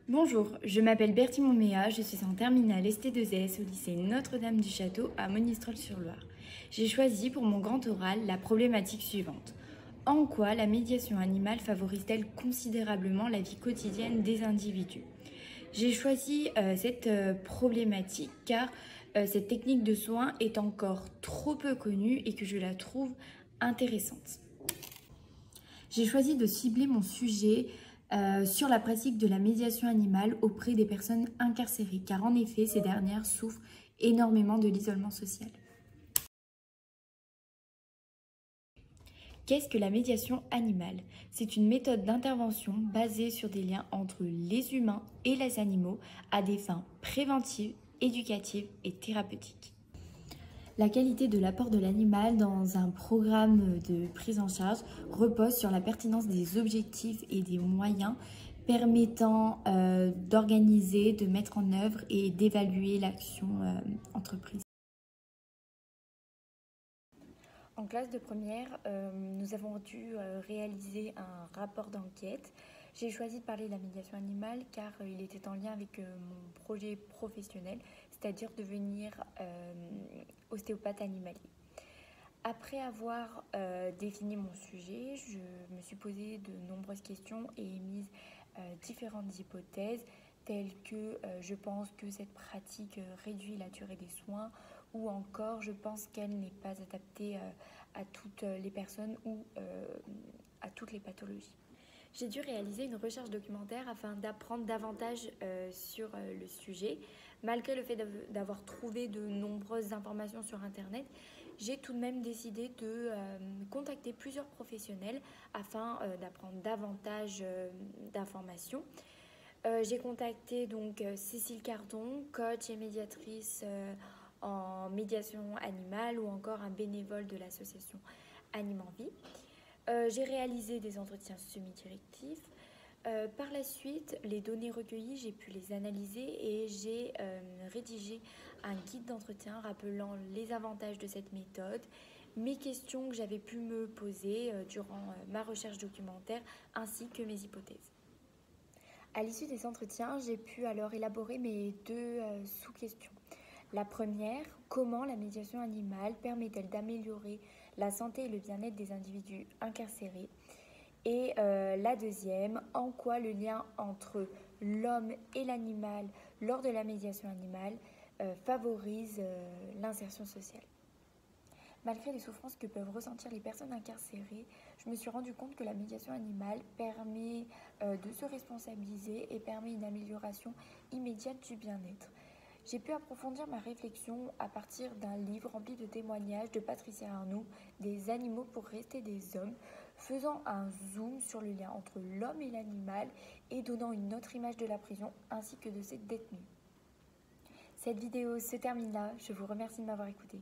Bonjour, je m'appelle Bertie Monméa, je suis en terminale ST2S au lycée Notre-Dame du Château à Monistrol-sur-Loire. J'ai choisi pour mon grand oral la problématique suivante. En quoi la médiation animale favorise-t-elle considérablement la vie quotidienne des individus? J'ai choisi cette problématique car cette technique de soin est encore trop peu connue et que je la trouve intéressante. J'ai choisi de cibler mon sujet sur la pratique de la médiation animale auprès des personnes incarcérées, car en effet, ces dernières souffrent énormément de l'isolement social. Qu'est-ce que la médiation animale? C'est une méthode d'intervention basée sur des liens entre les humains et les animaux à des fins préventives, éducatives et thérapeutiques. La qualité de l'apport de l'animal dans un programme de prise en charge repose sur la pertinence des objectifs et des moyens permettant d'organiser, de mettre en œuvre et d'évaluer l'action entreprise. En classe de première, nous avons dû réaliser un rapport d'enquête. J'ai choisi de parler de la médiation animale car il était en lien avec mon projet professionnel, c'est-à-dire devenir ostéopathe animalier. Après avoir défini mon sujet, je me suis posé de nombreuses questions et émise différentes hypothèses telles que je pense que cette pratique réduit la durée des soins ou encore je pense qu'elle n'est pas adaptée à toutes les personnes ou à toutes les pathologies. J'ai dû réaliser une recherche documentaire afin d'apprendre davantage sur le sujet. Malgré le fait d'avoir trouvé de nombreuses informations sur Internet, j'ai tout de même décidé de contacter plusieurs professionnels afin d'apprendre davantage d'informations. J'ai contacté donc Cécile Cardon, coach et médiatrice en médiation animale ou encore un bénévole de l'association Animenvie. J'ai réalisé des entretiens semi-directifs. Par la suite, les données recueillies, j'ai pu les analyser et j'ai rédigé un guide d'entretien rappelant les avantages de cette méthode, mes questions que j'avais pu me poser durant ma recherche documentaire ainsi que mes hypothèses. À l'issue des entretiens, j'ai pu alors élaborer mes deux sous-questions. La première, comment la médiation animale permet-elle d'améliorer la santé et le bien-être des individus incarcérés? Et la deuxième, en quoi le lien entre l'homme et l'animal lors de la médiation animale favorise l'insertion sociale. Malgré les souffrances que peuvent ressentir les personnes incarcérées, je me suis rendu compte que la médiation animale permet de se responsabiliser et permet une amélioration immédiate du bien-être. J'ai pu approfondir ma réflexion à partir d'un livre rempli de témoignages de Patricia Arnoux, Des animaux pour rester des hommes, faisant un zoom sur le lien entre l'homme et l'animal et donnant une autre image de la prison ainsi que de ses détenus. Cette vidéo se termine là, je vous remercie de m'avoir écouté.